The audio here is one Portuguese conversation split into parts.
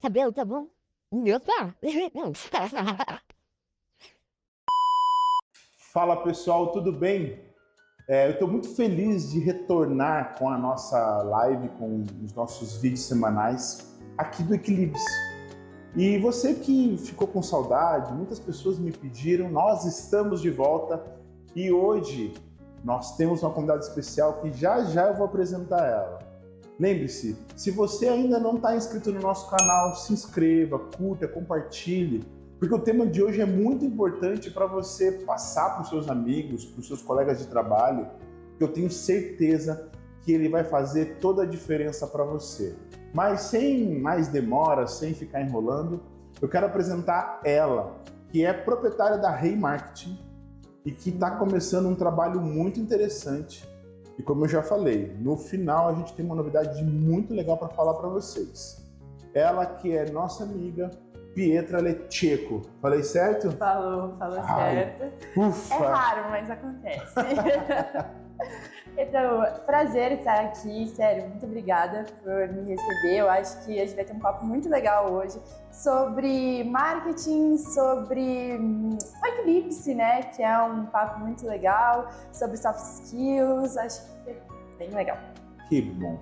Cabelo tá bom? Meu tá. Fala pessoal, tudo bem? Eu estou muito feliz de retornar com a nossa live, com os nossos vídeos semanais aqui do Equilíbrio. E você que ficou com saudade, muitas pessoas me pediram, nós estamos de volta e hoje nós temos uma convidada especial que já já eu vou apresentar ela. Lembre-se, se você ainda não está inscrito no nosso canal, se inscreva, curta, compartilhe, porque o tema de hoje é muito importante para você passar para os seus amigos, para os seus colegas de trabalho, que eu tenho certeza que ele vai fazer toda a diferença para você. Mas sem mais demora, sem ficar enrolando, eu quero apresentar ela, que é proprietária da Rei Marketing e que está começando um trabalho muito interessante. E como eu já falei, no final a gente tem uma novidade muito legal para falar para vocês. Ela que é nossa amiga Pietra Lecheco. Falei certo? Falou certo. Ufa! É raro, mas acontece. Então, prazer estar aqui, sério, muito obrigada por me receber. Eu acho que a gente vai ter um papo muito legal hoje sobre marketing, sobre o Eclipse, né? Que é um papo muito legal, sobre soft skills, acho que é bem legal. Que bom.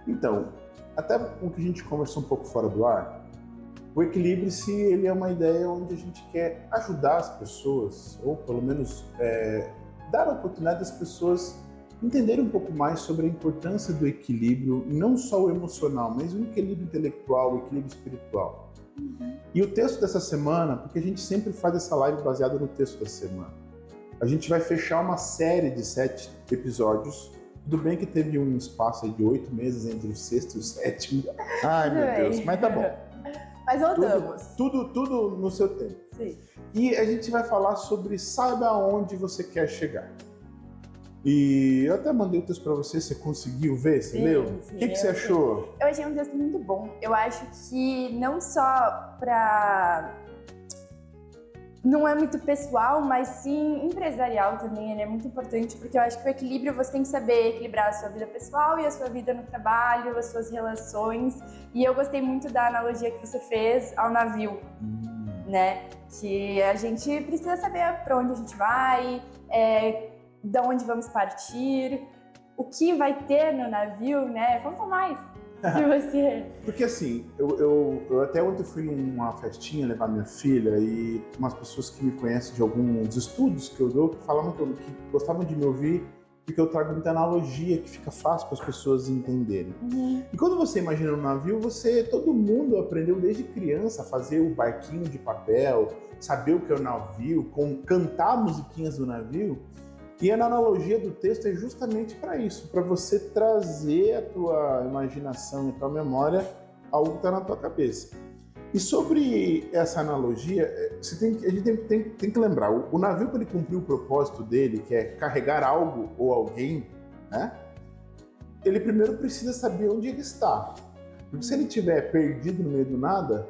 Então, até o que a gente conversou um pouco fora do ar, o Equilíbrio-se, ele é uma ideia onde a gente quer ajudar as pessoas, ou pelo menos dar a oportunidade das pessoas entenderem um pouco mais sobre a importância do equilíbrio, não só o emocional, mas o equilíbrio intelectual, o equilíbrio espiritual. E o texto dessa semana, porque a gente sempre faz essa live baseada no texto da semana, a gente vai fechar uma série de 7 episódios. Tudo bem que teve um espaço aí de 8 meses entre o sexto e o sétimo. Ai, meu Deus, mas tá bom. Mas voltamos. Tudo no seu tempo. Sim. E a gente vai falar sobre saiba aonde você quer chegar. E eu até mandei o texto para você conseguiu ver? Você leu? Sim, o que você achou? Eu achei um texto muito bom. Eu acho que não só para... Não é muito pessoal, mas sim empresarial também. Ele é muito importante porque eu acho que o equilíbrio, você tem que saber equilibrar a sua vida pessoal e a sua vida no trabalho, as suas relações. E eu gostei muito da analogia que você fez ao navio, né? Que a gente precisa saber para onde a gente vai, de onde vamos partir, o que vai ter no navio, né? Conta mais de você. Porque assim, eu até ontem fui numa festinha levar minha filha e umas pessoas que me conhecem de alguns estudos que eu dou falavam que gostavam de me ouvir porque eu trago muita analogia que fica fácil para as pessoas entenderem. E quando você imagina um navio, todo mundo aprendeu desde criança a fazer o barquinho de papel, saber o que é o navio, cantar musiquinhas do navio. E a analogia do texto é justamente para isso, para você trazer a tua imaginação e a tua memória ao que está na tua cabeça. E sobre essa analogia, a gente tem que lembrar, o navio, para ele cumprir o propósito dele, que é carregar algo ou alguém, né? Ele primeiro precisa saber onde ele está. Porque se ele estiver perdido no meio do nada,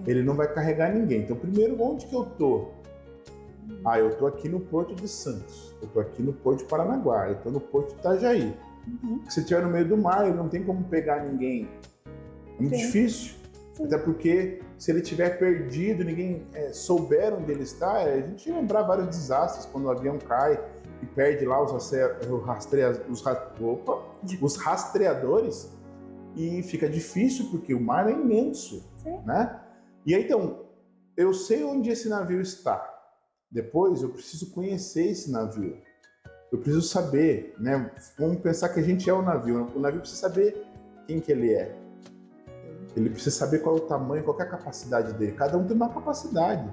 ele não vai carregar ninguém. Então, primeiro, onde que eu estou? Eu estou aqui no Porto de Santos, eu estou aqui no Porto de Paranaguá, eu estou no Porto de Itajaí. Se estiver no meio do mar, ele não tem como pegar ninguém. É muito difícil. Até porque se ele estiver perdido, ninguém souber onde ele está, a gente lembrar vários desastres, quando o avião cai e perde lá os rastreadores, e fica difícil porque o mar é imenso, né? E aí, então, eu sei onde esse navio está. Depois eu preciso conhecer esse navio. Eu preciso saber, né? Vamos pensar que a gente é o navio. O navio precisa saber quem que ele é. Ele precisa saber qual é o tamanho, qual é a capacidade dele. Cada um tem uma capacidade.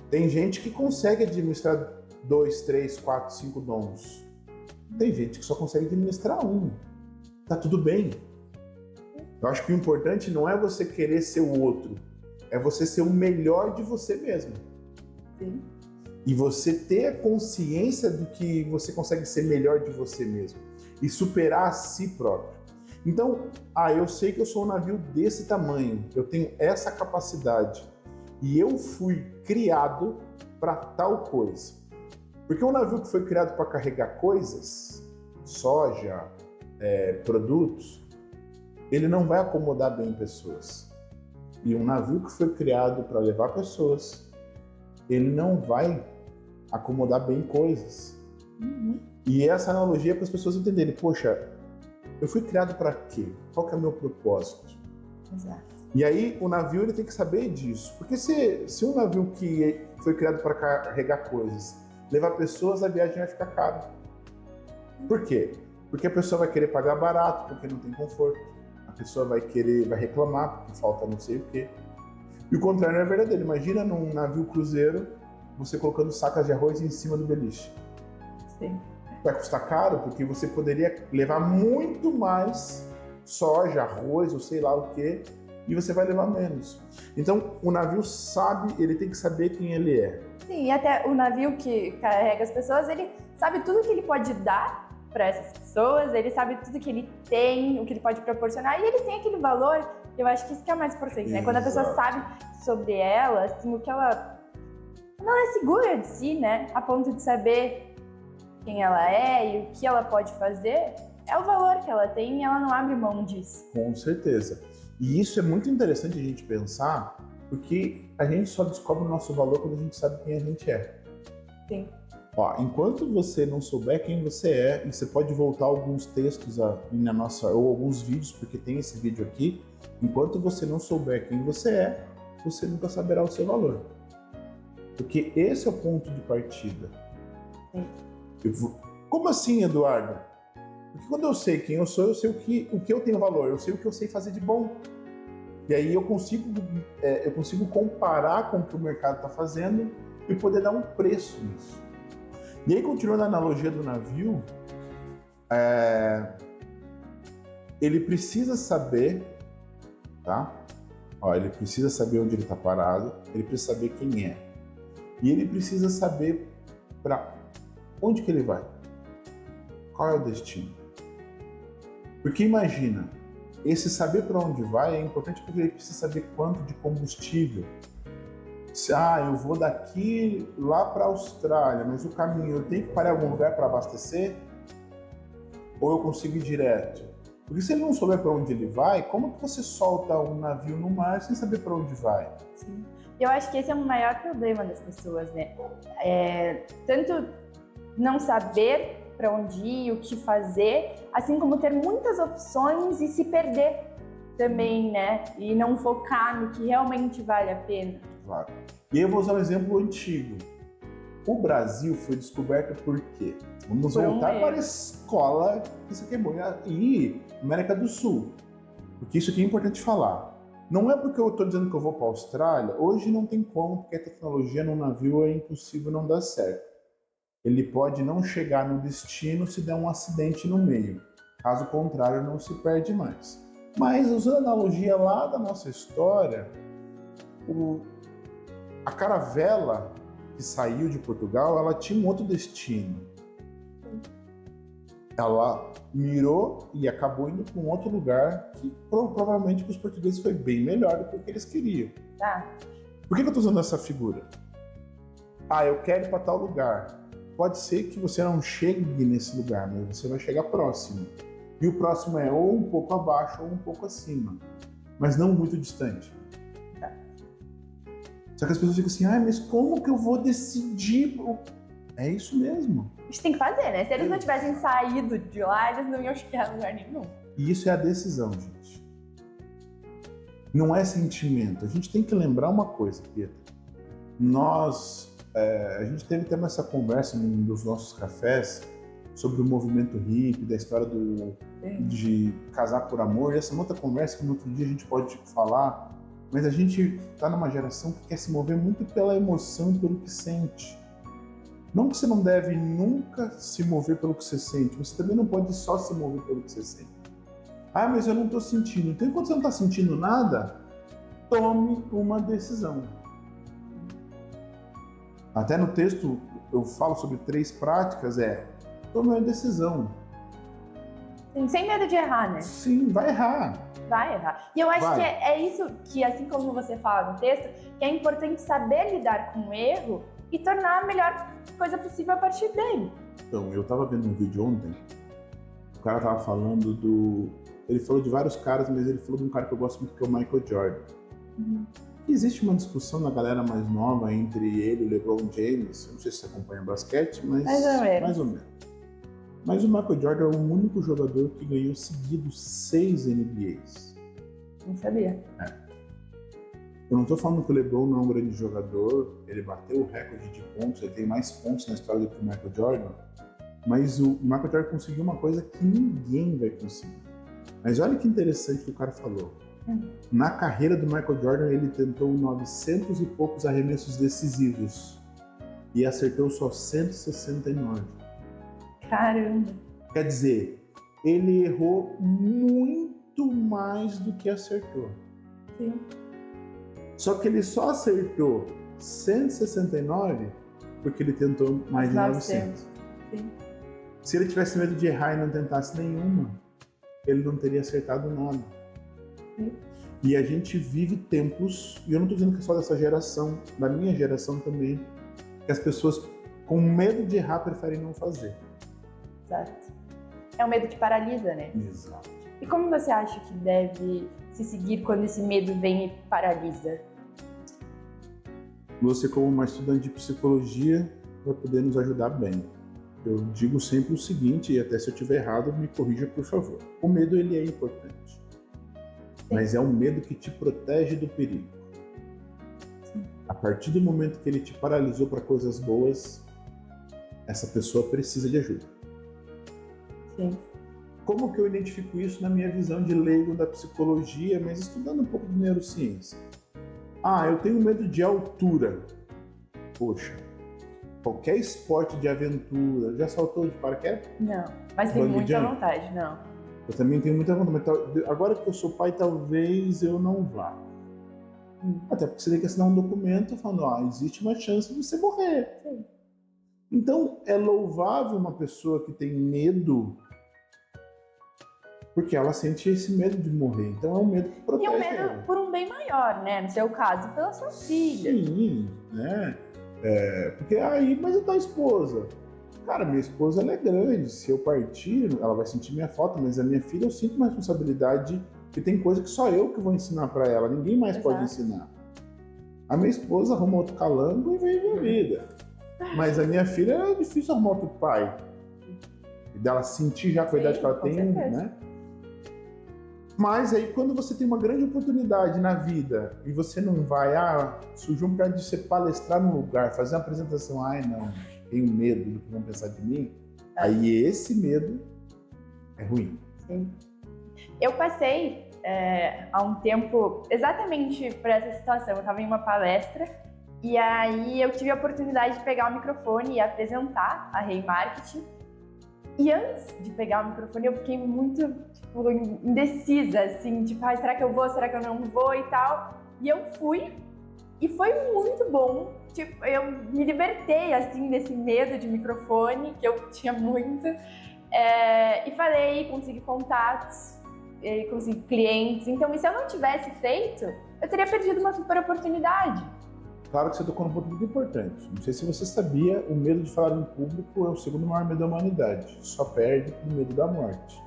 Tem gente que consegue administrar 2, 3, 4, 5 dons. Tem gente que só consegue administrar um. Tá tudo bem. Eu acho que o importante não é você querer ser o outro. É você ser o melhor de você mesmo. Sim. E você ter a consciência do que você consegue ser melhor de você mesmo. E superar a si próprio. Então, eu sei que eu sou um navio desse tamanho. Eu tenho essa capacidade. E eu fui criado para tal coisa. Porque um navio que foi criado para carregar coisas, soja, produtos, ele não vai acomodar bem pessoas. E um navio que foi criado para levar pessoas, ele não vai acomodar bem coisas. E essa analogia é para as pessoas entenderem, poxa, eu fui criado para quê? Qual que é o meu propósito? Exato. E aí o navio ele tem que saber disso. Porque se um navio que foi criado para carregar coisas levar pessoas, a viagem vai ficar cara. Por quê? Porque a pessoa vai querer pagar barato porque não tem conforto. A pessoa vai reclamar porque falta não sei o quê. E o contrário é verdadeiro. Imagina num navio cruzeiro você colocando sacas de arroz em cima do beliche. Sim. Vai custar caro porque você poderia levar muito mais soja, arroz ou sei lá o quê, e você vai levar menos. Então o navio sabe, ele tem que saber quem ele é. Sim, e até o navio que carrega as pessoas, ele sabe tudo que ele pode dar para essas pessoas, ele sabe tudo que ele tem, o que ele pode proporcionar, e ele tem aquele valor, eu acho que isso que é o mais importante, né? Quando a pessoa sabe sobre ela, assim, o que ela é segura de si, né? A ponto de saber quem ela é e o que ela pode fazer, é o valor que ela tem e ela não abre mão disso. Com certeza. E isso é muito interessante a gente pensar, porque a gente só descobre o nosso valor quando a gente sabe quem a gente é. Sim. Ó, enquanto você não souber quem você é, e você pode voltar alguns textos ou alguns vídeos, porque tem esse vídeo aqui, enquanto você não souber quem você é, você nunca saberá o seu valor. Porque esse é o ponto de partida. Sim. Como assim, Eduardo? Porque quando eu sei quem eu sou, eu sei o que eu tenho valor, eu sei o que eu sei fazer de bom. E aí eu consigo comparar com o que o mercado está fazendo e poder dar um preço nisso. E aí, continuando a analogia do navio, ele precisa saber, tá? Ó, ele precisa saber onde ele está parado, ele precisa saber quem é. E ele precisa saber para onde que ele vai. Qual é o destino? Porque imagina, esse saber para onde vai é importante porque ele precisa saber quanto de combustível. Eu vou daqui lá para a Austrália, mas o caminho eu tenho que parar em algum lugar para abastecer? Ou eu consigo ir direto? Porque se ele não souber para onde ele vai, como que você solta um navio no mar sem saber para onde vai? Sim. Eu acho que esse é o maior problema das pessoas, né? Tanto não saber para onde ir, o que fazer, assim como ter muitas opções e se perder também, né? E não focar no que realmente vale a pena. Claro. E eu vou usar um exemplo antigo. O Brasil foi descoberto por quê? Vamos voltar para a escola, isso aqui é bom, e América do Sul. Porque isso aqui é importante falar. Não é porque eu estou dizendo que eu vou para a Austrália, hoje não tem como, porque a tecnologia no navio é impossível não dar certo. Ele pode não chegar no destino se der um acidente no meio. Caso contrário, não se perde mais. Mas, usando a analogia lá da nossa história, a caravela que saiu de Portugal, ela tinha um outro destino. Ela mirou e acabou indo para um outro lugar que provavelmente para os portugueses foi bem melhor do que o que eles queriam. Tá. Por que eu estou usando essa figura? Eu quero ir para tal lugar. Pode ser que você não chegue nesse lugar, mas você vai chegar próximo. E o próximo é ou um pouco abaixo ou um pouco acima, mas não muito distante. Só que as pessoas ficam assim, mas como que eu vou decidir? É isso mesmo. A gente tem que fazer, né? Se eles não tivessem saído de lá, eles não iam chegar a lugar nenhum. E isso é a decisão, gente. Não é sentimento. A gente tem que lembrar uma coisa, Pietra. A gente teve até essa conversa num dos nossos cafés sobre o movimento hippie, da história de casar por amor. E essa outra conversa que no outro dia a gente pode falar, mas a gente está numa geração que quer se mover muito pela emoção, pelo que sente. Não que você não deve nunca se mover pelo que você sente, você também não pode só se mover pelo que você sente. Mas eu não estou sentindo. Então, enquanto você não está sentindo nada, tome uma decisão. Até no texto eu falo sobre 3 práticas, tome uma decisão. Sim, sem medo de errar, né? Sim, vai errar. Vai errar. E eu acho que é isso que, assim como você fala no texto, que é importante saber lidar com o erro e tornar a melhor coisa possível a partir dele. Então, eu estava vendo um vídeo ontem, o cara estava falando ele falou de vários caras, mas ele falou de um cara que eu gosto muito, que é o Michael Jordan. Existe uma discussão na galera mais nova entre ele e o LeBron James. Eu não sei se você acompanha basquete, mas Mais ou menos. Mas o Michael Jordan é o único jogador que ganhou seguidos 6 NBAs. Não sabia. Eu não estou falando que o LeBron não é um grande jogador, ele bateu o recorde de pontos, ele tem mais pontos na história do que o Michael Jordan, mas o Michael Jordan conseguiu uma coisa que ninguém vai conseguir. Mas olha que interessante que o cara falou. Na carreira do Michael Jordan, ele tentou 900 e poucos arremessos decisivos e acertou só 169. Caramba. Quer dizer, ele errou muito mais do que acertou. Sim. Só que ele só acertou 169 porque ele tentou mais de 900. Sim. Se ele tivesse medo de errar e não tentasse nenhuma, ele não teria acertado nada. Sim. E a gente vive tempos, e eu não estou dizendo que é só dessa geração, da minha geração também, que as pessoas com medo de errar preferem não fazer. Exato. É um medo que paralisa, né? Exato. E como você acha que deve se seguir quando esse medo vem e paralisa? Você, como uma estudante de psicologia, vai poder nos ajudar bem. Eu digo sempre o seguinte, e até se eu estiver errado, me corrija, por favor. O medo, ele é importante. Mas é um medo que te protege do perigo. Sim. A partir do momento que ele te paralisou para coisas boas, essa pessoa precisa de ajuda. Sim. Como que eu identifico isso na minha visão de leigo da psicologia, mas estudando um pouco de neurociência? Eu tenho medo de altura. Poxa, qualquer esporte de aventura, já saltou de paraquedas? Não, mas tem Bungee muita jump? vontade, não. Eu também tenho muita vontade, mas agora que eu sou pai, talvez eu não vá. Até porque você tem que assinar um documento falando, existe uma chance de você morrer. Sim. Então, é louvável uma pessoa que tem medo, porque ela sente esse medo de morrer. Então, é um medo que E protege um medo ela. por um bem maior, né? No seu caso, pela sua filha. Sim, né? Porque mas a tua esposa? Cara, minha esposa ela é grande. Se eu partir, ela vai sentir minha falta, mas a minha filha eu sinto uma responsabilidade que tem coisa que só eu que vou ensinar para ela, ninguém mais Exato. pode ensinar. A minha esposa arruma outro calango e vive a vida. Mas a minha filha é difícil arrumar outro pai. E dela sentir já com a idade que ela com tem, certeza. né? Mas aí quando você tem uma grande oportunidade na vida e você não vai, surgiu um cara de você palestrar num lugar, fazer uma apresentação, não, tenho medo do que vão pensar de mim, aí esse medo é ruim. Sim. Eu passei há um tempo exatamente por essa situação. Eu estava em uma palestra e aí eu tive a oportunidade de pegar o microfone e apresentar a Rei Marketing. E antes de pegar o microfone, eu fiquei muito indecisa, assim, será que eu vou, será que eu não vou e tal. E eu fui e foi muito bom. Eu me libertei, assim, desse medo de microfone, que eu tinha muito. E falei, consegui contatos, consegui clientes. Então, e se eu não tivesse feito, eu teria perdido uma super oportunidade. Claro que você tocou num ponto muito importante. Não sei se você sabia, o medo de falar em público é o segundo maior medo da humanidade. Só perde pro medo da morte.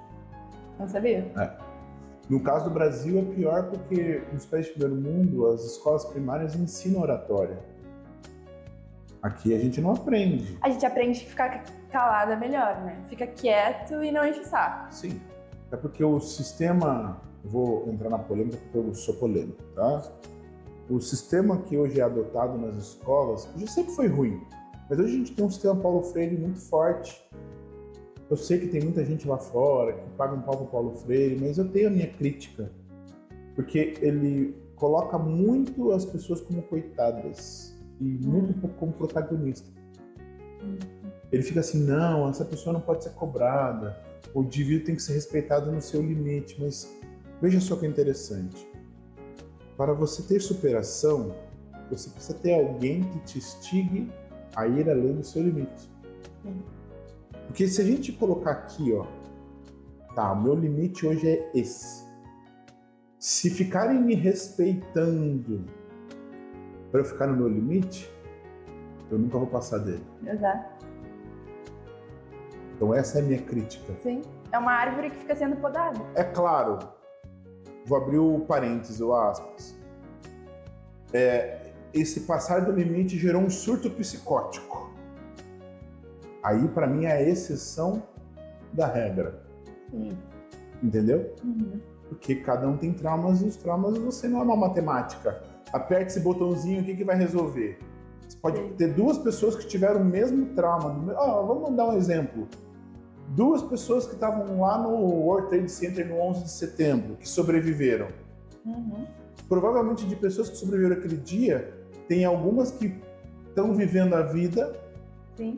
Não sabia? No caso do Brasil é pior porque nos países de primeiro mundo as escolas primárias ensinam oratória. Aqui a gente não aprende. A gente aprende que ficar calado é melhor, né? Fica quieto e não enche o saco. Sim. É porque o sistema... Vou entrar na polêmica porque eu sou polêmico, tá? O sistema que hoje é adotado nas escolas, já sempre foi ruim, mas hoje a gente tem um sistema Paulo Freire muito forte. Eu sei que tem muita gente lá fora que paga um pau pro Paulo Freire, mas eu tenho a minha crítica, porque ele coloca muito as pessoas como coitadas e muito pouco como protagonista. Ele fica assim, não, essa pessoa não pode ser cobrada, o indivíduo tem que ser respeitado no seu limite, mas veja só que interessante. Para você ter superação, você precisa ter alguém que te instigue a ir além do seu limite. Porque se a gente colocar aqui, o meu limite hoje é esse. Se ficarem me respeitando para eu ficar no meu limite, eu nunca vou passar dele. Exato. Então essa é a minha crítica. Sim. É uma árvore que fica sendo podada. É claro, vou abrir o parênteses ou aspas. esse passar do limite gerou um surto psicótico. Aí, para mim, é a exceção da regra. Entendeu? Porque cada um tem traumas e os traumas você não é uma matemática. Aperte esse botãozinho, o que vai resolver? Você pode ter duas pessoas que tiveram o mesmo trauma. Vamos dar um exemplo. Duas pessoas que estavam lá no World Trade Center no 11 de setembro, que sobreviveram. Provavelmente de pessoas que sobreviveram aquele dia, tem algumas que estão vivendo a vida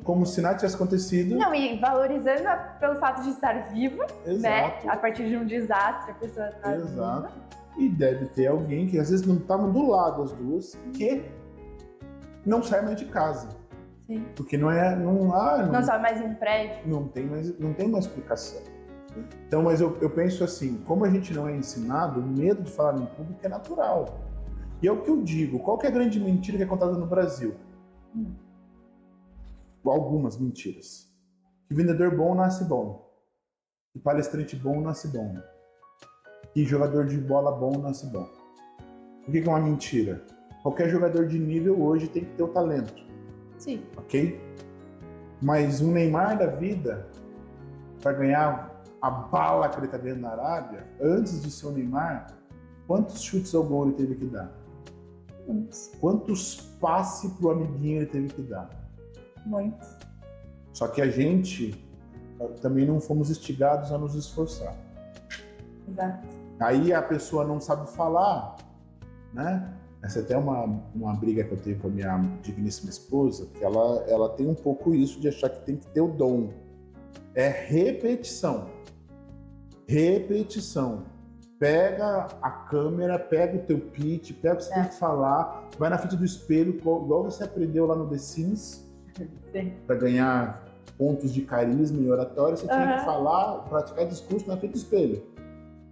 como se nada tivesse acontecido. Não, e valorizando pelo fato de estar viva, né? A partir de um desastre, a pessoa está viva. E deve ter alguém que às vezes não estavam do lado as duas, que não sai mais de casa. Sim. Porque não sobe mais em um prédio. Não tem uma explicação. Então, mas eu penso assim, como a gente não é ensinado, o medo de falar em público é natural. E é o que eu digo, qual que é a grande mentira que é contada no Brasil? Algumas mentiras. Que vendedor bom nasce bom. Que palestrante bom nasce bom. Que jogador de bola bom nasce bom. O que é uma mentira? Qualquer jogador de nível hoje tem que ter o talento. Sim. Ok? Mas um Neymar da vida, para ganhar a bala que ele está ganhando na Arábia, antes de ser o Neymar, quantos chutes ao gol ele teve que dar? Muitos. Quantos passes pro amiguinho ele teve que dar? Muitos. Só que a gente também não fomos instigados a nos esforçar. Exato. Aí a pessoa não sabe falar, né? Essa é até uma briga que eu tenho com a minha digníssima esposa, que ela tem um pouco isso de achar que tem que ter o dom. É repetição. Repetição. Pega a câmera, pega o teu pitch, pega o que você tem que falar, vai na frente do espelho, igual você aprendeu lá no The Sims, para ganhar pontos de carisma e oratória, você tinha que falar, praticar discurso na frente do espelho.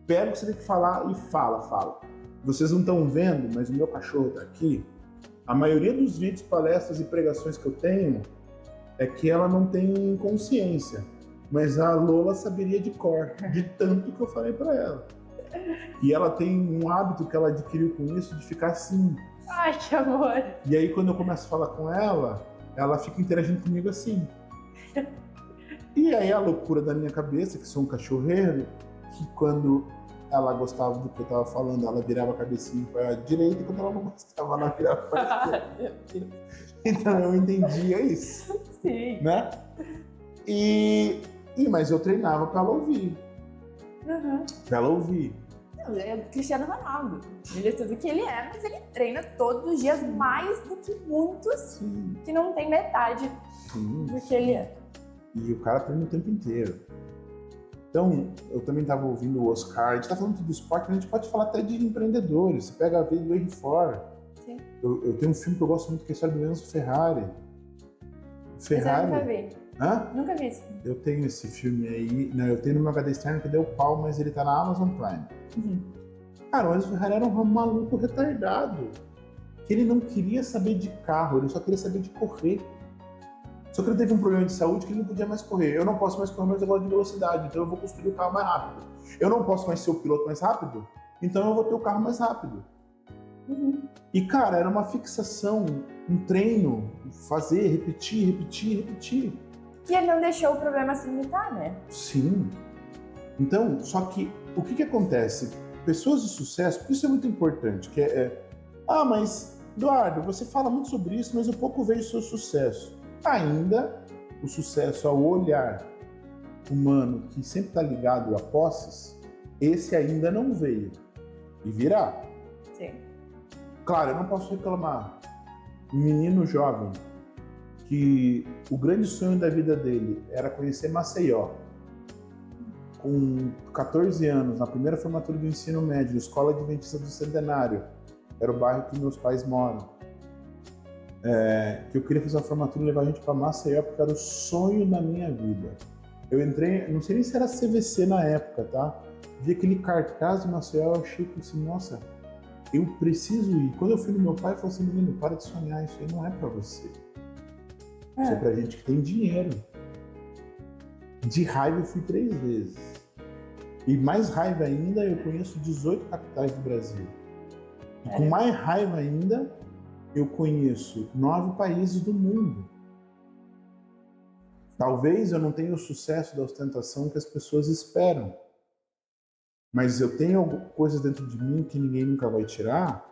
Pega o que você tem que falar e fala. Vocês não estão vendo, mas o meu cachorro está aqui. A maioria dos vídeos, palestras e pregações que eu tenho é que ela não tem consciência. Mas a Lola saberia de cor, de tanto que eu falei para ela. E ela tem um hábito que ela adquiriu com isso de ficar assim. Ai, que amor! E aí quando eu começo a falar com ela fica interagindo comigo assim. E aí a loucura da minha cabeça, que sou um cachorreiro, que quando ela gostava do que eu estava falando, ela virava a cabecinha para a direita, e quando ela não gostava, ela virava para a esquerda. Então eu entendia isso. Sim. Né? Mas eu treinava para ela ouvir. Para ela ouvir. É o Cristiano Ronaldo. Ele é tudo que ele é, mas ele treina todos os dias mais do que muitos que não tem metade do que ele é. E o cara treina o tempo inteiro. Então, eu também estava ouvindo o Oscar, a gente está falando do esporte, mas a gente pode falar até de empreendedores. Você pega a vida do Henry Ford. Sim. Eu tenho um filme que eu gosto muito, que é a história do Enzo Ferrari. Ferrari. Mas eu nunca vi. Hã? Nunca vi isso. Eu tenho esse filme aí, não, eu tenho no meu HD externo que deu pau, mas ele tá na Amazon Prime. Cara, o Enzo Ferrari era um maluco retardado. Que ele não queria saber de carro, ele só queria saber de correr. Só que ele teve um problema de saúde que ele não podia mais correr. Eu não posso mais correr, mas eu gosto de velocidade, então eu vou construir o carro mais rápido. Eu não posso mais ser o piloto mais rápido, então eu vou ter o carro mais rápido. E, cara, era uma fixação, um treino, fazer, repetir. E ele não deixou o problema se limitar, né? Sim. Então, só que, o que acontece? Pessoas de sucesso, isso é muito importante, que mas, Eduardo, você fala muito sobre isso, mas eu pouco vejo o seu sucesso. Ainda, o sucesso ao olhar humano, que sempre está ligado a posses, esse ainda não veio. E virá. Sim. Claro, eu não posso reclamar. Um menino jovem, que o grande sonho da vida dele era conhecer Maceió. Com 14 anos, na primeira formatura do ensino médio, Escola Adventista do Centenário, era o bairro que meus pais moram. Que eu queria fazer uma formatura e levar a gente para Maceió, porque era o sonho da minha vida. Eu entrei, não sei nem se era CVC na época, tá? Vi aquele cartaz de Maceió, eu achei assim, nossa, eu preciso ir. Quando eu fui no meu pai, eu falei assim, menino, para de sonhar, isso aí não é para você. Isso é pra gente que tem dinheiro. De raiva eu fui 3 vezes. E mais raiva ainda, eu conheço 18 capitais do Brasil. E com mais raiva ainda, eu conheço 9 países do mundo. Talvez eu não tenha o sucesso da ostentação que as pessoas esperam, mas eu tenho coisas dentro de mim que ninguém nunca vai tirar,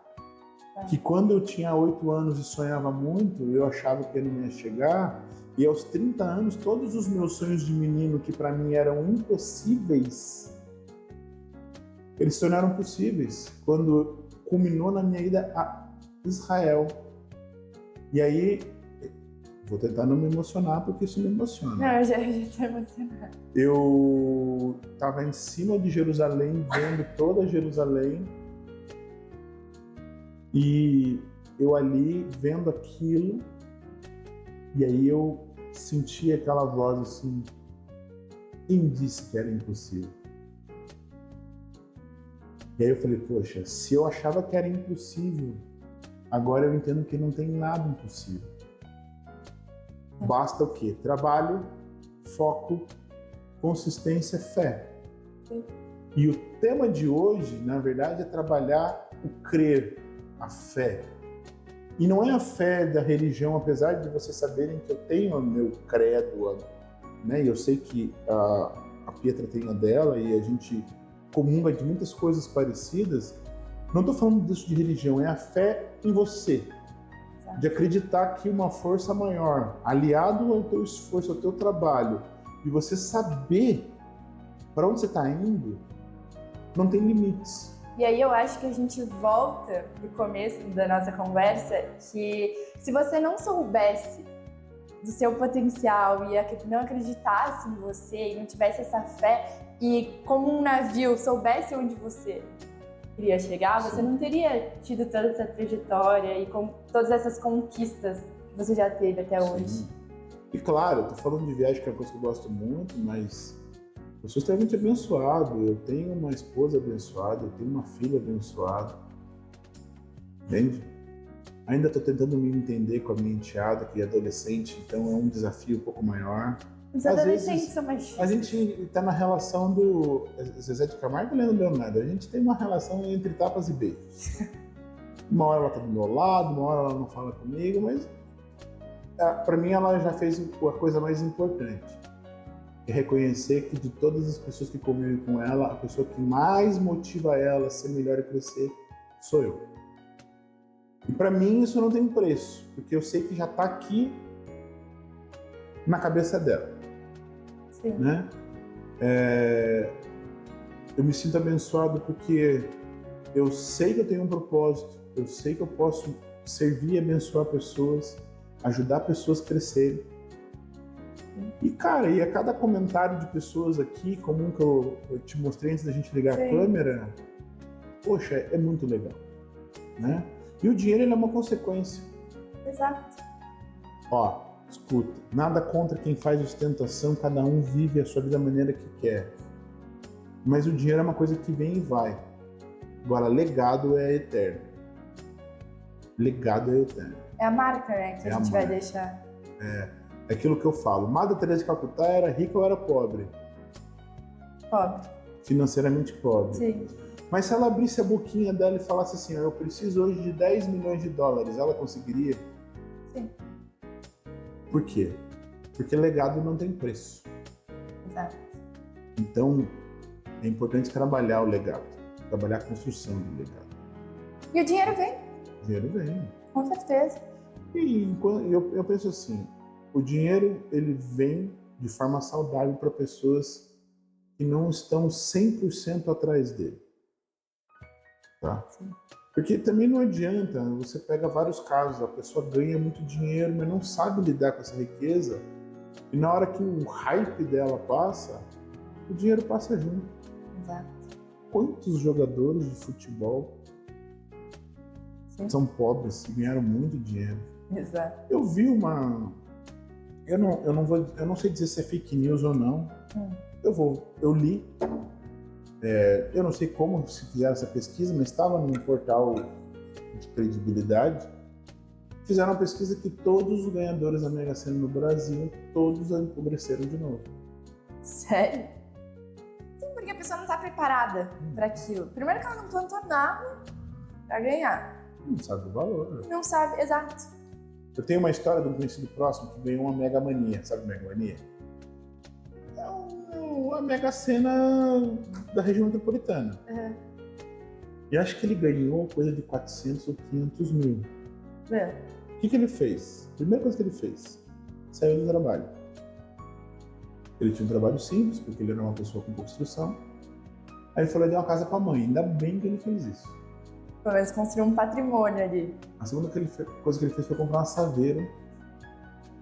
que quando eu tinha 8 anos e sonhava muito, eu achava que ele não ia chegar, e aos 30 anos, todos os meus sonhos de menino que para mim eram impossíveis, eles se tornaram possíveis quando culminou na minha ida a Israel. E aí, vou tentar não me emocionar porque isso me emociona. Não, eu já tô emocionada. Eu estava em cima de Jerusalém, vendo toda Jerusalém, e eu ali vendo aquilo, e aí eu senti aquela voz assim: quem disse que era impossível? E aí eu falei, poxa, se eu achava que era impossível, agora eu entendo que não tem nada impossível. Basta o quê? Trabalho, foco, consistência, fé. Sim. E o tema de hoje, na verdade, é trabalhar o crer, a fé. E não é a fé da religião, apesar de vocês saberem que eu tenho o meu credo, né? E eu sei que a Pietra tem a dela e a gente comunga de muitas coisas parecidas. Não estou falando disso de religião, é a fé em você. Exato. De acreditar que uma força maior, aliado ao teu esforço, ao teu trabalho, e você saber para onde você está indo, não tem limites. E aí eu acho que a gente volta pro começo da nossa conversa, que se você não soubesse do seu potencial e não acreditasse em você e não tivesse essa fé e como um navio soubesse onde você queria chegar, você não teria tido toda essa trajetória e com todas essas conquistas que você já teve até hoje. Sim. E claro, eu tô falando de viagem que é uma coisa que eu gosto muito, mas eu sou extremamente abençoado. Eu tenho uma esposa abençoada, eu tenho uma filha abençoada. Entende? Ainda estou tentando me entender com a minha enteada, que é adolescente, então é um desafio um pouco maior. Os Às adolescentes vezes, são mais difíceis. a gente está na relação do Zezé de Camargo e Leandro Leonardo. A gente tem uma relação entre tapas e beijos. Uma hora ela está do meu lado, uma hora ela não fala comigo, mas para mim ela já fez a coisa mais importante. É reconhecer que de todas as pessoas que convivem com ela, a pessoa que mais motiva ela a ser melhor e crescer sou eu. E para mim isso não tem preço, porque eu sei que já está aqui na cabeça dela. Sim. Né? Eu me sinto abençoado porque eu sei que eu tenho um propósito, eu sei que eu posso servir e abençoar pessoas, ajudar pessoas a crescerem. E cara, e a cada comentário de pessoas aqui, como um que eu te mostrei antes da gente ligar a câmera, poxa, é muito legal, né? E o dinheiro ele é uma consequência. Exato. Ó, escuta, nada contra quem faz ostentação, cada um vive a sua vida da maneira que quer. Mas o dinheiro é uma coisa que vem e vai. Agora, legado é eterno. Legado é eterno. É a marca, né, que a gente vai deixar. É aquilo que eu falo. Madre Teresa de Calcutá era rica ou era pobre? Pobre. Financeiramente pobre. Sim. Mas se ela abrisse a boquinha dela e falasse assim, eu preciso hoje de 10 milhões de dólares, ela conseguiria? Sim. Por quê? Porque legado não tem preço. Exato. Então, é importante trabalhar o legado, trabalhar a construção do legado. E o dinheiro vem. O dinheiro vem. Com certeza. E eu penso assim, o dinheiro ele vem de forma saudável para pessoas que não estão 100% atrás dele. Tá? Sim. Porque também não adianta, você pega vários casos, a pessoa ganha muito dinheiro, mas não sabe lidar com essa riqueza, e na hora que o hype dela passa, o dinheiro passa junto. Exato. Quantos jogadores de futebol são pobres e ganharam muito dinheiro? Exato. Eu vi uma... Eu não sei dizer se é fake news ou não. Eu li. Eu não sei como se fizeram essa pesquisa, mas estava num portal de credibilidade. Fizeram uma pesquisa que todos os ganhadores da Mega Sena no Brasil, todos empobreceram de novo. Sério? Sim, porque a pessoa não está preparada para aquilo. Primeiro que ela não plantou nada pra ganhar. Não sabe o valor. Não sabe, exato. Eu tenho uma história de um conhecido próximo que ganhou uma Mega Mania. Sabe Mega Mania? É uma Mega Sena da região metropolitana. Uhum. E acho que ele ganhou coisa de 400 ou 500 mil. É. O que ele fez? A primeira coisa que ele fez, saiu do trabalho. Ele tinha um trabalho simples, porque ele era uma pessoa com pouca instrução. Aí ele falou, ele deu uma casa pra mãe. Ainda bem que ele fez isso. Pelo menos construir um patrimônio ali. A segunda coisa que ele fez foi comprar uma saveira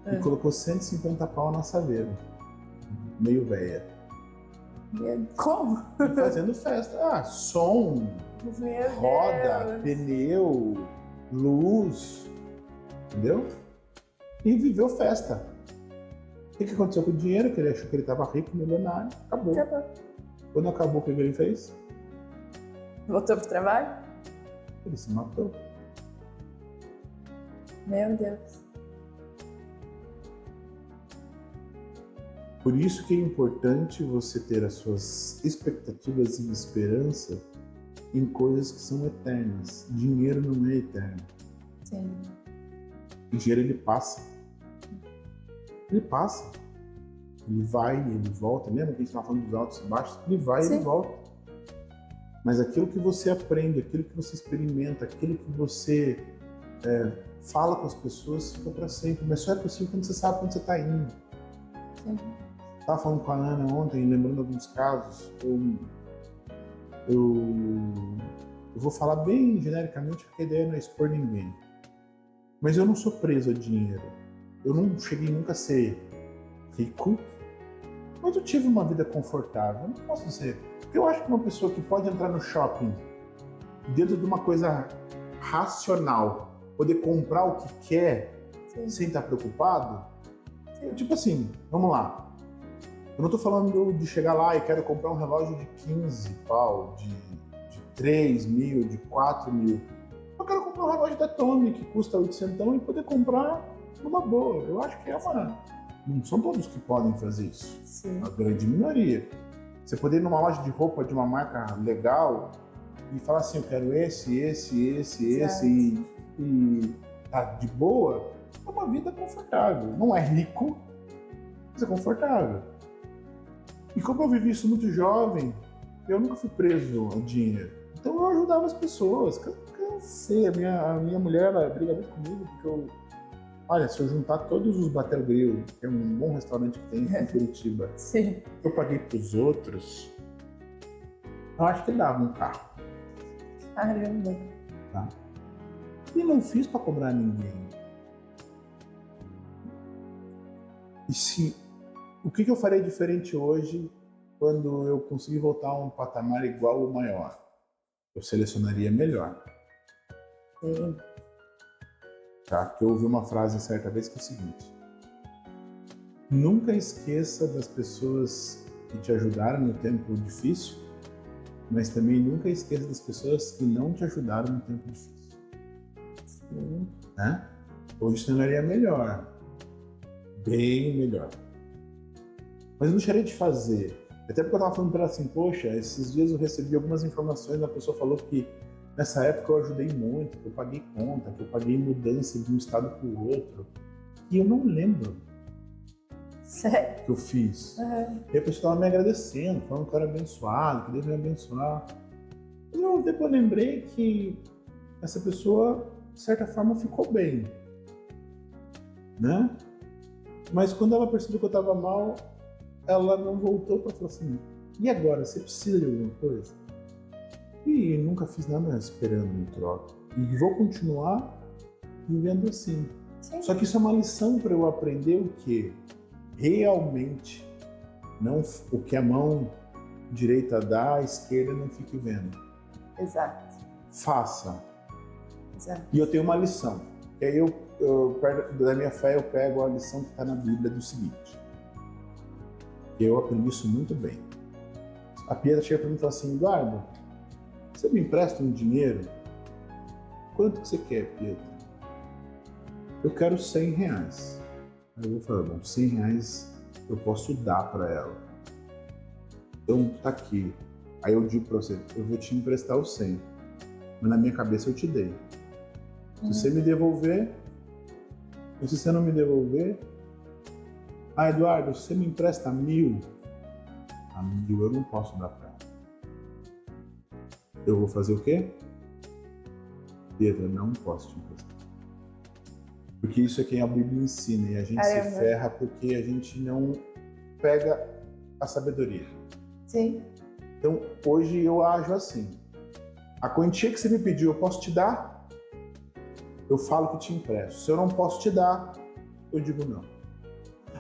e colocou 150 pau na saveira. Meio véia. Como? E fazendo festa. Ah, som, Meu roda, Deus. pneu, luz. Entendeu? E viveu festa. O que aconteceu com o dinheiro? Que ele achou que ele estava rico, milionário. Acabou. Acabou. Quando acabou, o que ele fez? Voltou pro trabalho? Ele se matou. Meu Deus. Por isso que é importante você ter as suas expectativas e esperança em coisas que são eternas. Dinheiro não é eterno. Sim. O dinheiro, ele passa. Ele passa. Ele vai, ele volta. Lembra que a gente estava falando dos altos e baixos? Ele vai e Sim. ele volta. Mas aquilo que você aprende, aquilo que você experimenta, aquilo que você fala com as pessoas, fica para sempre. Mas só é possível quando você sabe onde você está indo. Sim. Estava falando com a Ana ontem, lembrando alguns casos. Eu vou falar bem genericamente, porque a ideia não é expor ninguém. Mas eu não sou preso a dinheiro. Eu não cheguei nunca a ser rico, mas eu tive uma vida confortável. Eu não posso dizer. Eu acho que uma pessoa que pode entrar no shopping dentro de uma coisa racional, poder comprar o que quer, Sim. sem estar preocupado, tipo assim, vamos lá. Eu não tô falando de chegar lá e quero comprar um relógio de 15 pau, de 3 mil, de 4 mil. Eu quero comprar um relógio da Tommy que custa 800 e poder comprar numa boa. Eu acho que é uma... Não são todos que podem fazer isso. Sim. A grande minoria. Você poder ir numa loja de roupa de uma marca legal e falar assim, eu quero esse e tá de boa, é uma vida confortável. Não é rico, mas é confortável. E como eu vivi isso muito jovem, eu nunca fui preso ao dinheiro. Então eu ajudava as pessoas. Cansei. A minha mulher, ela briga muito comigo, porque olha, se eu juntar todos os Batel Grill, que é um bom restaurante que tem em Curitiba, Sim. eu paguei pros outros, eu acho que dava um carro. Caramba. Tá? E não fiz para cobrar ninguém. O que eu farei diferente hoje quando eu conseguir voltar a um patamar igual ou maior? Eu selecionaria melhor. Sim. Tá? Que eu ouvi uma frase certa vez que é o seguinte: nunca esqueça das pessoas que te ajudaram no tempo difícil, mas também nunca esqueça das pessoas que não te ajudaram no tempo difícil. Sim. Né? Hoje selecionaria melhor. Bem melhor. Mas eu não deixarei de fazer. Até porque eu estava falando para ela assim, poxa, esses dias eu recebi algumas informações, a pessoa falou que nessa época eu ajudei muito, que eu paguei conta, que eu paguei mudança de um estado para o outro. E eu não lembro Sério? que eu fiz. Uhum. E a pessoa estava me agradecendo, falando que eu era abençoado, que Deus me abençoar. E depois eu lembrei que essa pessoa, de certa forma, ficou bem. Né? Mas quando ela percebeu que eu estava mal, ela não voltou para falar assim, e agora, você precisa de alguma coisa? E nunca fiz nada esperando em troca. E vou continuar vivendo assim. Sim. Só que isso é uma lição para eu aprender o que realmente, não o que a mão direita dá, a esquerda não fique vendo. Exato. Faça. Exato. E eu tenho uma lição. E aí da minha fé, eu pego a lição que está na Bíblia do seguinte. Eu aprendi isso muito bem. A Pietra chega para mim e fala assim, Eduardo, você me empresta um dinheiro? Quanto que você quer, Pietra? Eu quero 100 reais. Aí eu vou falar, bom, 100 reais eu posso dar para ela. Então tá aqui. Aí eu digo para você, eu vou te emprestar os 100. mas na minha cabeça eu te dei. Se você me devolver, e se você não me devolver, Eduardo, você me empresta 1.000? A 1.000 eu não posso dar pra ela. Eu vou fazer o quê? Pedro, eu não posso te emprestar. Porque isso é quem a Bíblia ensina, e a gente se ferra porque a gente não pega a sabedoria. Sim. Então, hoje eu ajo assim. A quantia que você me pediu, eu posso te dar? Eu falo que te empresto. Se eu não posso te dar, eu digo não.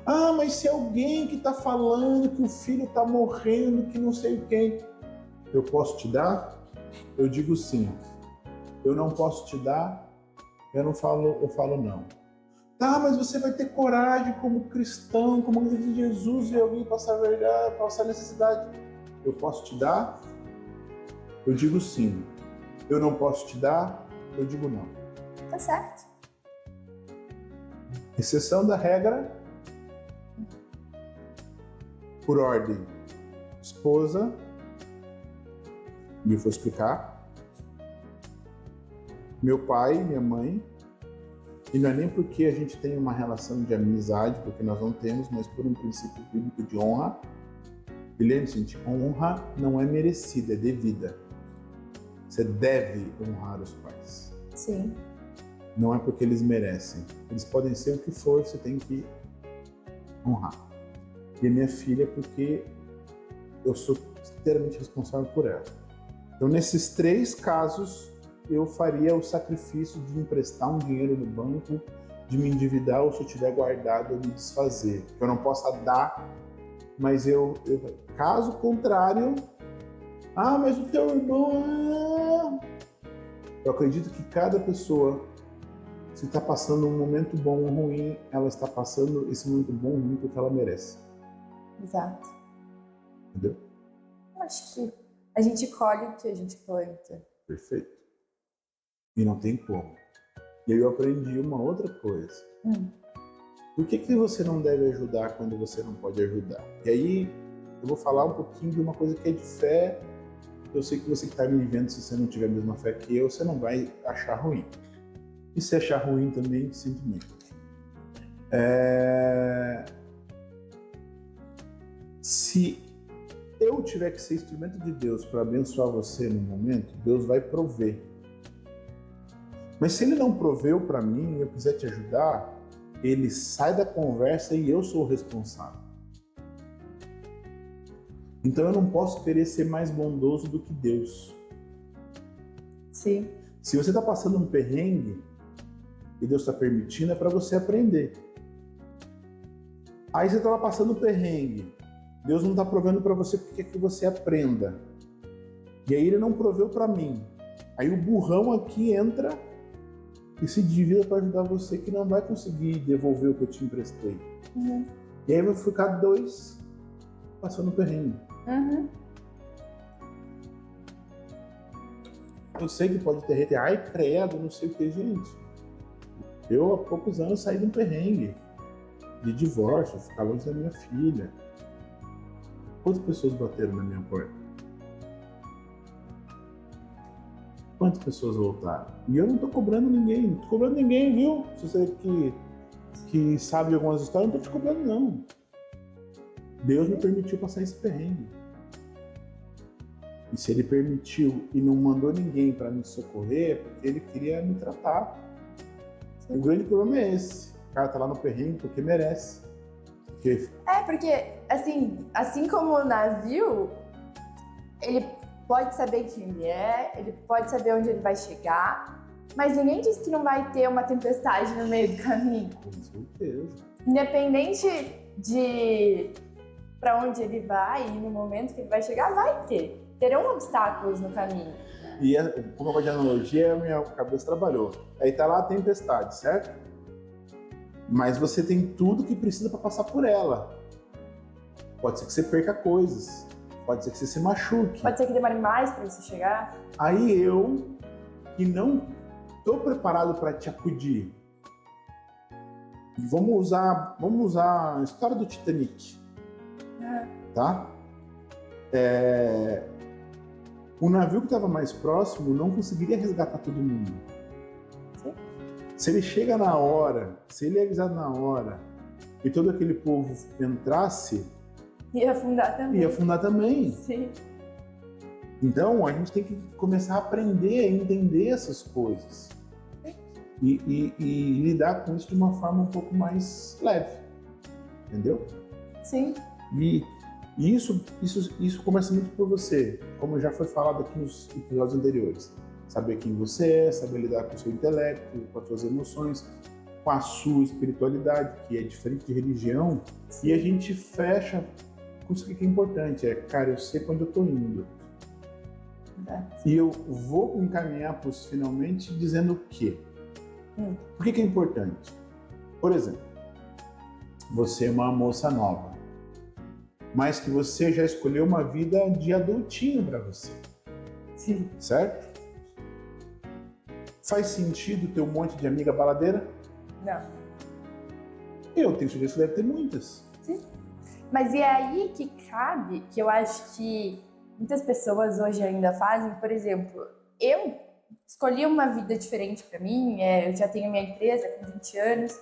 Ah, mas se alguém que está falando que o filho está morrendo, que não sei quem, eu posso te dar? Eu digo sim. Eu não posso te dar, eu falo não. Tá, mas você vai ter coragem como cristão, como igreja de Jesus, e alguém passar verdade, passar necessidade. Eu posso te dar? Eu digo sim. Eu não posso te dar? Eu digo não. Tá certo. Exceção da regra, por ordem. Esposa, me foi explicar. Meu pai, minha mãe, e não é nem porque a gente tem uma relação de amizade, porque nós não temos, mas por um princípio bíblico de honra. E lembre-se, gente, honra não é merecida, é devida. Você deve honrar os pais. Sim. Não é porque eles merecem. Eles podem ser o que for, você tem que honrar. E a minha filha, porque eu sou inteiramente responsável por ela. Então, nesses 3 casos, eu faria o sacrifício de emprestar um dinheiro no banco, de me endividar, ou se eu tiver guardado, eu me desfazer. Que eu não possa dar, mas caso contrário, mas o teu irmão... Eu acredito que cada pessoa, se está passando um momento bom ou ruim, ela está passando esse momento bom ou ruim porque ela merece. Exato. Entendeu? Eu acho que a gente colhe o que a gente planta. Perfeito. E não tem como. E aí eu aprendi uma outra coisa. Por que você não deve ajudar quando você não pode ajudar? E aí eu vou falar um pouquinho de uma coisa que é de fé. Eu sei que você que está me vendo, se você não tiver a mesma fé que eu, você não vai achar ruim. E se achar ruim também, sinto muito. Se eu tiver que ser instrumento de Deus para abençoar você no momento, Deus vai prover. Mas se Ele não proveu para mim e eu quiser te ajudar, Ele sai da conversa e eu sou o responsável. Então eu não posso querer ser mais bondoso do que Deus. Sim. Se você está passando um perrengue e Deus está permitindo, é para você aprender. Aí você está lá passando um perrengue, Deus não está provendo para você porque quer que você aprenda. E aí Ele não proveu para mim. Aí o burrão aqui entra e se divida para ajudar você, que não vai conseguir devolver o que eu te emprestei. E aí vai ficar 2 passando perrengue. Eu sei que pode ter gente, ai credo, não sei o que, gente. Eu há poucos anos saí de um perrengue de divórcio, ficar longe da minha filha. Quantas pessoas bateram na minha porta? Quantas pessoas voltaram? E eu não tô cobrando ninguém, não tô cobrando ninguém, viu? Se você que sabe algumas histórias, não tô te cobrando não. Deus me permitiu passar esse perrengue. E se Ele permitiu e não mandou ninguém para me socorrer, é porque Ele queria me tratar. O grande problema é esse. O cara tá lá no perrengue porque merece. Porque assim como o navio, ele pode saber quem ele é, ele pode saber onde ele vai chegar, mas ninguém diz que não vai ter uma tempestade no meio do caminho. com certeza. Independente de para onde ele vai e no momento que ele vai chegar, vai ter. Terão obstáculos no caminho. E como eu gosto de analogia, a minha cabeça trabalhou. Aí tá lá a tempestade, certo? Mas você tem tudo que precisa para passar por ela. Pode ser que você perca coisas. Pode ser que você se machuque. Pode ser que demore mais para você chegar. Aí eu, que não estou preparado para te acudir, vamos usar a história do Titanic, tá? O navio que estava mais próximo não conseguiria resgatar todo mundo. Sim. Se ele chega na hora, se ele é avisado na hora, e todo aquele povo entrasse, Ia afundar também. ia afundar também. Sim. Então, a gente tem que começar a aprender a entender essas coisas. E lidar com isso de uma forma um pouco mais leve. Entendeu? Sim. E isso começa muito por você, como já foi falado aqui nos episódios anteriores. Saber quem você é, saber lidar com o seu intelecto, com as suas emoções, com a sua espiritualidade, que é diferente de religião. E a gente fecha com isso que é importante, cara, eu sei pra onde eu tô indo. E eu vou me encaminhar para os finalmente dizendo o quê? Por que é importante? Por exemplo, você é uma moça nova, mas que você já escolheu uma vida de adultinho para você. Sim. Certo? Faz sentido ter um monte de amiga baladeira? Não. Eu tenho certeza que deve ter muitas. Sim. Mas é aí que cabe, que eu acho que muitas pessoas hoje ainda fazem. Por exemplo, eu escolhi uma vida diferente para mim, eu já tenho minha empresa com 20 anos,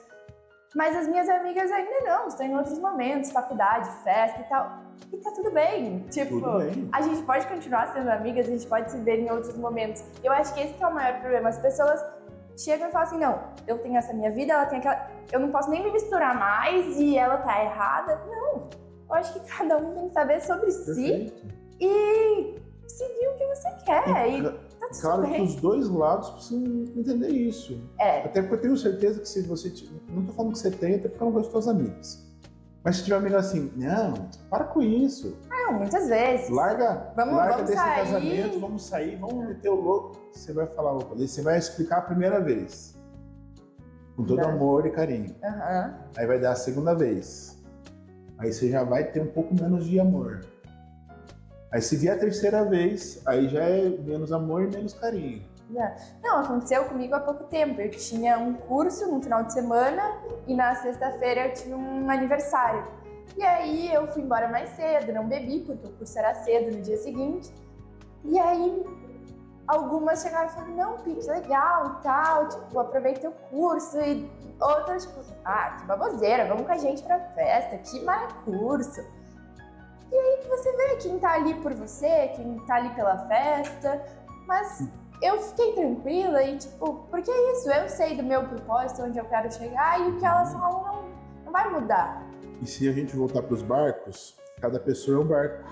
mas as minhas amigas ainda não, estão em outros momentos, faculdade, festa e tal, e tá tudo bem. Tipo, Tudo bem. a gente pode continuar sendo amigas, a gente pode se ver em outros momentos. Eu acho que esse que é o maior problema, as pessoas chegam e falam assim, não, eu tenho essa minha vida, ela tem aquela, eu não posso nem me misturar mais e ela tá errada. Não, eu acho que cada um tem que saber sobre si e seguir o que você quer. E tá tudo claro bem. que os dois lados precisam entender isso. Até porque eu tenho certeza que se você... Não tô falando que você tem, até porque eu não gosto das suas amigas. Mas se tiver amiga assim, não, para com isso. Não, muitas vezes. Larga Vamos desse sair. casamento, vamos sair, vamos meter o louco. Você vai falar, opa, você vai explicar a primeira vez. Com todo amor e carinho. Uhum. Aí vai dar a segunda vez. Aí você já vai ter um pouco menos de amor. Aí se vier a terceira vez, aí já é menos amor e menos carinho. Não, aconteceu comigo há pouco tempo. Eu tinha um curso no final de semana e na sexta-feira eu tinha um aniversário. E aí eu fui embora mais cedo, não bebi, porque o curso era cedo no dia seguinte. E aí algumas chegaram e falaram, não, Pi, que legal e tal, tipo, aproveitei o curso. E outras, tipo, que baboseira, vamos com a gente pra festa, que maracurso. E aí você vê quem tá ali por você, quem tá ali pela festa, mas eu fiquei tranquila e tipo, porque é isso, eu sei do meu propósito, onde eu quero chegar e o que elas falam não vai mudar. E se a gente voltar para os barcos, cada pessoa é um barco.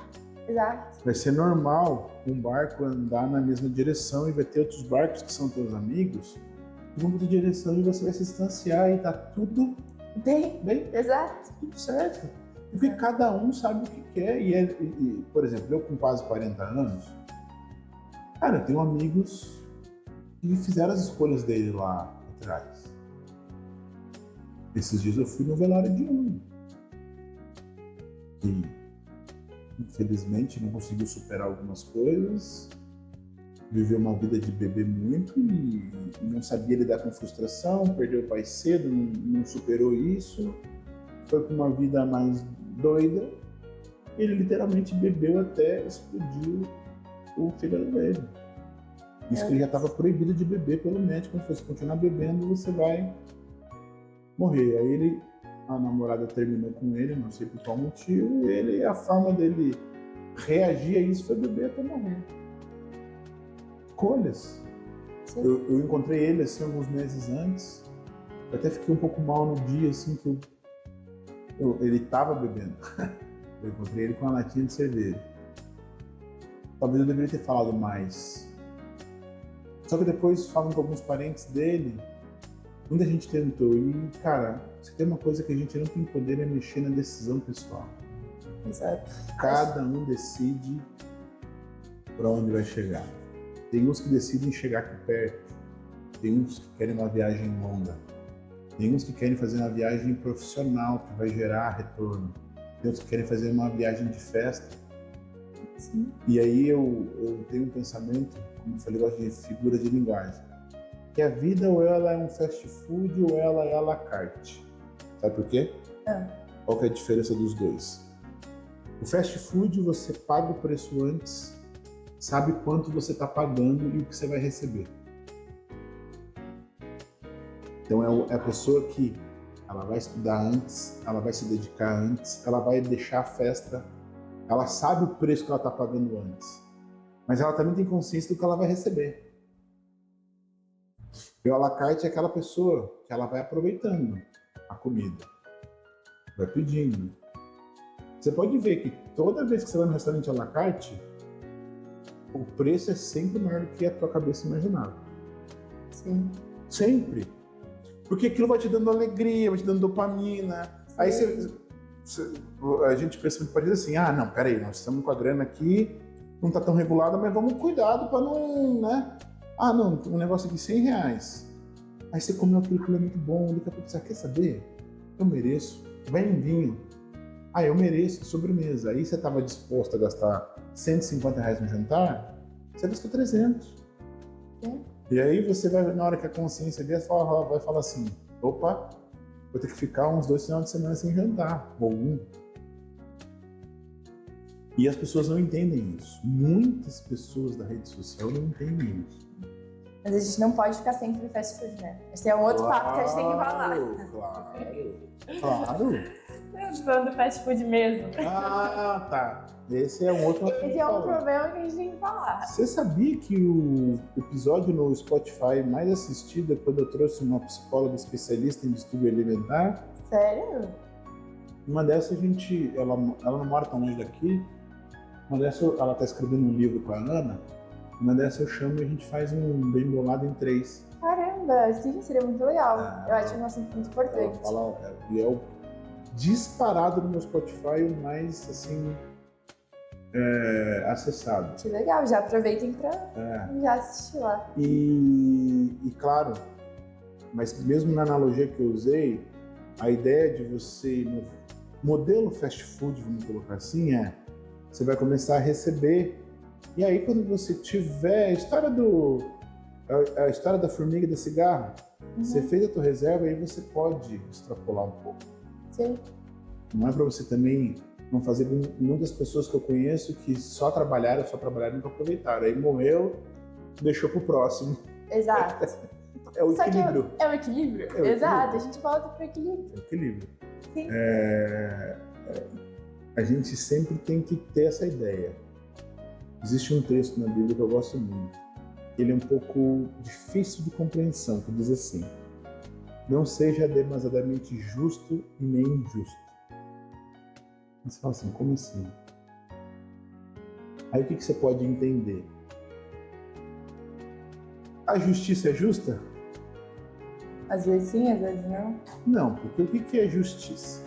Exato. Vai ser normal um barco andar na mesma direção e vai ter outros barcos que são teus amigos que vão para outra direção e você vai se distanciar e tá tudo bem. Exato. Tudo certo. Porque cada um sabe o que quer. E, por exemplo, eu com quase 40 anos, cara, eu tenho amigos que fizeram as escolhas dele lá atrás. Esses dias eu fui no velório de um que, infelizmente, não conseguiu superar algumas coisas, viveu uma vida de beber muito e não sabia lidar com frustração, perdeu o pai cedo, não superou isso, foi para uma vida mais doida. Ele literalmente bebeu até explodir o fígado dele. Isso que ele já estava proibido de beber pelo médico. Quando você continuar bebendo, você vai morrer. Aí a namorada terminou com ele, não sei por qual motivo, e a forma dele reagir a isso foi beber até morrer. Escolhas. Eu encontrei ele assim alguns meses antes. Eu até fiquei um pouco mal no dia assim que ele estava bebendo. Eu encontrei ele com uma latinha de cerveja. Talvez eu deveria ter falado mais. Só que depois, falando com alguns parentes dele, muita gente tentou. E, cara, se tem uma coisa que a gente não tem poder é mexer na decisão pessoal. Exato. Cada um decide para onde vai chegar. Tem uns que decidem chegar aqui perto. Tem uns que querem uma viagem longa. Tem uns que querem fazer uma viagem profissional que vai gerar retorno. Tem outros que querem fazer uma viagem de festa. Sim. E aí eu tenho um pensamento, como eu falei, eu gosto de figura de linguagem. Que a vida ou ela é um fast food ou ela é à la carte. Sabe por quê? Qual que é a diferença dos dois? O fast food você paga o preço antes sabe quanto você está pagando e o que você vai receber. Então é a pessoa que ela vai estudar antes, ela vai se dedicar antes, ela vai deixar a festa, ela sabe o preço que ela está pagando antes, mas ela também tem consciência do que ela vai receber. E o à la carte é aquela pessoa que ela vai aproveitando a comida, vai pedindo. Você pode ver que toda vez que você vai no restaurante à la carte, o preço é sempre maior do que a tua cabeça imaginava. Sim. Sempre. Porque aquilo vai te dando alegria, vai te dando dopamina. Sim. Aí a gente pensa muito, pode dizer assim, não, peraí, nós estamos com a grana aqui, não está tão regulada, mas vamos cuidado para não, né? Não, um negócio aqui R$100. Aí você comeu aquilo é muito bom, daqui a pouco você quer saber? Eu mereço. Vai em vinho. Eu mereço sobremesa. Aí você estava disposto a gastar R$150 no jantar, você gastou 300. E aí você vai, na hora que a consciência vier, vai falar assim, opa, vou ter que ficar uns 2 finais de semana sem jantar, ou 1. E as pessoas não entendem isso. Muitas pessoas da rede social não entendem isso. Mas a gente não pode ficar sempre no fast food, né? Esse é um outro papo que a gente tem que falar. Claro. Falando do fast food mesmo. Tá. Esse é um outro. Esse é um problema que a gente tem que falar. Você sabia que o episódio no Spotify mais assistido é quando eu trouxe uma psicóloga especialista em distúrbio alimentar? Sério? Uma dessas ela não mora tão longe daqui. Uma dessas ela está escrevendo um livro com a Ana. Uma dessas eu chamo e a gente faz um bem bolado em 3. Caramba, sim, seria muito legal. Eu acho um assunto muito importante. E é o disparado no meu Spotify o mais assim acessado. Que legal, já aproveitem para já assistir lá. E claro, mas mesmo na analogia que eu usei, a ideia de você, no modelo fast food, vamos colocar assim, você vai começar a receber, e aí quando você tiver a história da formiga e da cigarra, você fez a tua reserva, aí você pode extrapolar um pouco. Sim. Não é para você também não fazer como muitas pessoas que eu conheço que só trabalharam e nunca aproveitaram. Aí morreu, deixou pro próximo. Exato. É o equilíbrio. É o equilíbrio. Exato, a gente volta pro equilíbrio. É o equilíbrio. Sim. A gente sempre tem que ter essa ideia. Existe um texto na Bíblia que eu gosto muito. Ele é um pouco difícil de compreensão, que diz assim: não seja demasiadamente justo e nem injusto. Você fala assim, como assim? Aí o que você pode entender? A justiça é justa? Às vezes sim, às vezes não. Não, porque o que é justiça?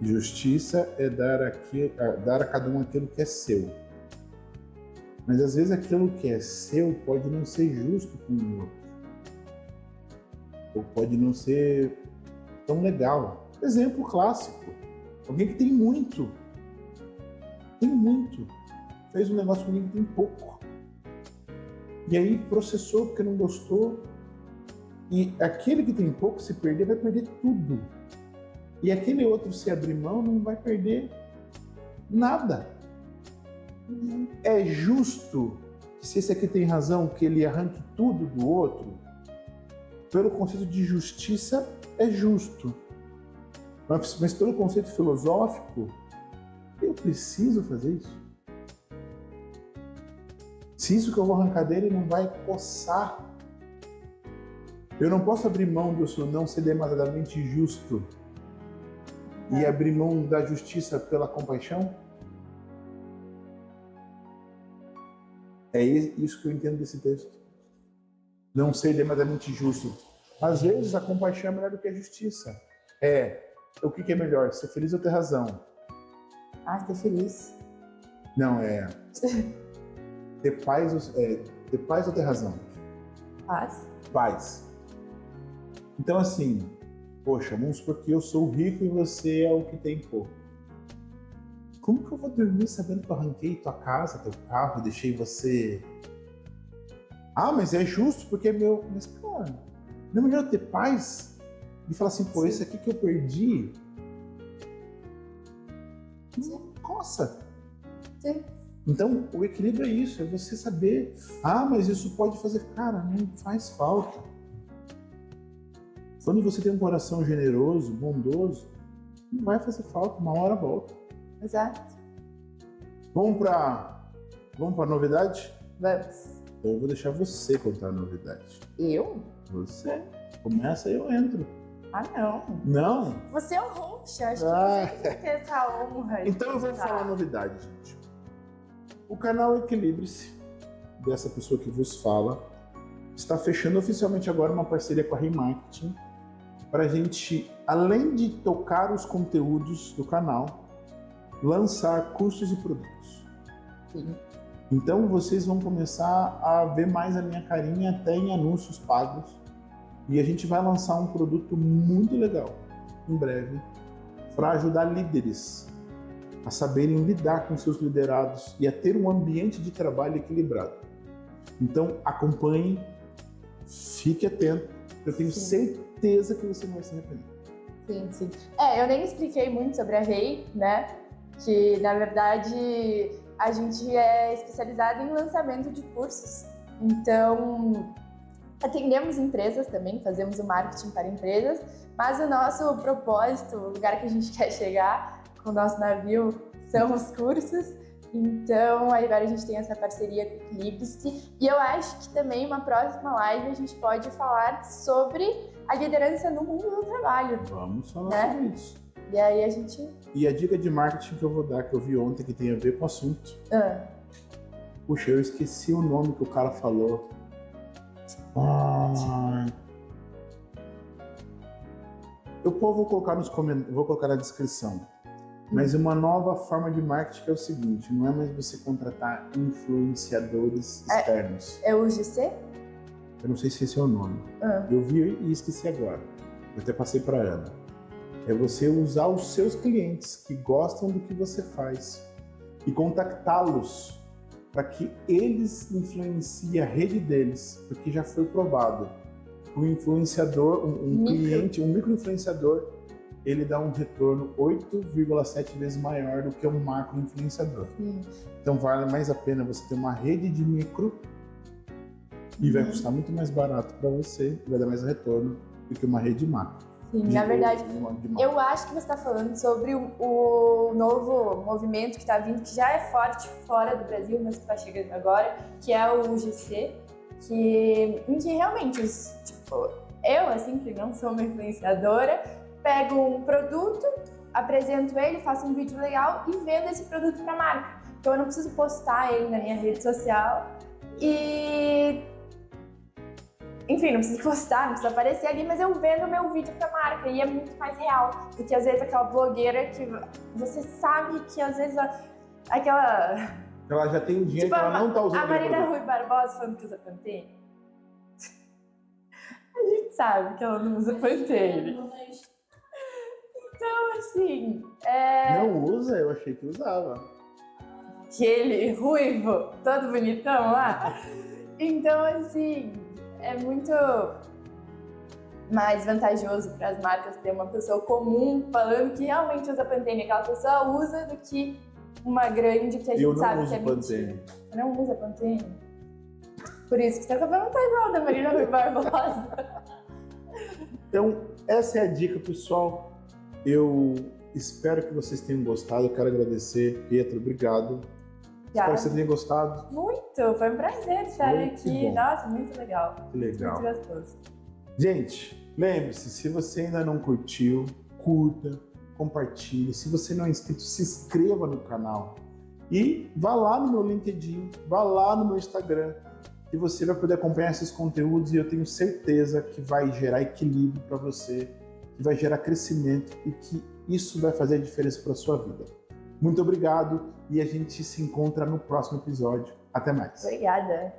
Justiça é dar a cada um aquilo que é seu. Mas às vezes aquilo que é seu pode não ser justo com o outro. Ou pode não ser tão legal. Exemplo clássico. Alguém que tem muito, fez um negócio com alguém que tem pouco. E aí processou porque não gostou. E aquele que tem pouco, se perder, vai perder tudo. E aquele outro, se abrir mão, não vai perder nada. É justo que, se esse aqui tem razão, que ele arranque tudo do outro? Pelo conceito de justiça, é justo. Mas pelo conceito filosófico, eu preciso fazer isso? Se isso que eu vou arrancar dele não vai coçar, eu não posso abrir mão do não ser demasiadamente justo e abrir mão da justiça pela compaixão? É isso que eu entendo desse texto. Não ser demasiadamente justo. Às vezes a compaixão é melhor do que a justiça. O que é melhor? Ser feliz ou ter razão? Ser feliz. Não, ter paz ou ter razão? Paz. Paz. Então assim, poxa, vamos supor que eu sou rico e você é o que tem pouco. Como que eu vou dormir sabendo que eu arranquei tua casa, teu carro, deixei você... mas é justo porque é meu... Mas, cara, não é melhor eu ter paz e falar assim, pô, esse aqui que eu perdi... Coça. Sim. Então, o equilíbrio é isso, é você saber, mas isso pode fazer... Cara, não faz falta. Quando você tem um coração generoso, bondoso, não vai fazer falta, uma hora volta. Exato. Vamos para novidade? Vamos. Então eu vou deixar você contar a novidade. Eu? Você. Começa e eu entro. Ah, não. Não? Você é o host, acho que você tem que ter essa honra. Então eu vou falar a novidade, gente. O canal Equilibre-se, dessa pessoa que vos fala, está fechando oficialmente agora uma parceria com a Remarketing para a gente, além de tocar os conteúdos do canal, lançar cursos e produtos. Sim. Então vocês vão começar a ver mais a minha carinha até em anúncios pagos. E a gente vai lançar um produto muito legal, em breve, para ajudar líderes a saberem lidar com seus liderados e a ter um ambiente de trabalho equilibrado. Então acompanhe, fique atento, eu tenho certeza que você não vai se arrepender. Sim, sim. Eu nem expliquei muito sobre a Rei, né? Que, na verdade, a gente é especializado em lançamento de cursos. Então, atendemos empresas também, fazemos o marketing para empresas, mas o nosso propósito, o lugar que a gente quer chegar com o nosso navio, são os cursos. Então, agora a gente tem essa parceria com o Equilibre-se. E eu acho que também, uma próxima live, a gente pode falar sobre a liderança no mundo do trabalho. Vamos falar sobre isso. E aí a gente... E a dica de marketing que eu vou dar, que eu vi ontem, que tem a ver com o assunto. Puxa, eu esqueci o nome que o cara falou. Eu vou colocar nos comentários, vou colocar na descrição. Mas uma nova forma de marketing que é o seguinte, não é mais você contratar influenciadores externos. É o GC? Eu não sei se esse é o nome. Eu vi e esqueci agora. Eu até passei para Ana. É você usar os seus clientes que gostam do que você faz e contactá-los para que eles influenciem a rede deles, porque já foi provado. Um influenciador, um cliente, um micro-influenciador, ele dá um retorno 8,7 vezes maior do que um macro-influenciador. Então vale mais a pena você ter uma rede de micro e vai custar muito mais barato para você, vai dar mais retorno do que uma rede macro. Sim, na verdade, eu acho que você está falando sobre o novo movimento que está vindo, que já é forte fora do Brasil, mas que está chegando agora, que é o UGC, em que realmente, eu, assim, que não sou uma influenciadora, pego um produto, apresento ele, faço um vídeo legal e vendo esse produto para a marca. Então eu não preciso postar ele na minha rede social e... Enfim, não preciso postar, não preciso aparecer ali, mas eu vendo o meu vídeo pra marca e é muito mais real do que às vezes aquela blogueira que você sabe que às vezes aquela... Ela já tem dinheiro, tipo, ela não tá usando. A Marina Rui Barbosa falando que usa Pantene. A gente sabe que ela não usa Pantene. Então, assim... Não usa? Eu achei que usava. Aquele ruivo, todo bonitão lá. Então, assim... É muito mais vantajoso para as marcas ter uma pessoa comum falando que realmente usa Pantene, aquela pessoa usa, do que uma grande que a gente sabe que é mentira. Eu não uso Pantene. Por isso que seu cabelo não tá igual da Marina Rui Barbosa. Então, essa é a dica, pessoal. Eu espero que vocês tenham gostado. Eu quero agradecer, Pietro, obrigado. Espero que você tenha gostado. Muito, foi um prazer estar aqui. Nossa, muito legal. Que legal. Muito gostoso. Gente, lembre-se, se você ainda não curtiu, curta, compartilhe. Se você não é inscrito, se inscreva no canal. E vá lá no meu LinkedIn, vá lá no meu Instagram, que você vai poder acompanhar esses conteúdos e eu tenho certeza que vai gerar equilíbrio para você, que vai gerar crescimento e que isso vai fazer a diferença para a sua vida. Muito obrigado e a gente se encontra no próximo episódio. Até mais. Obrigada.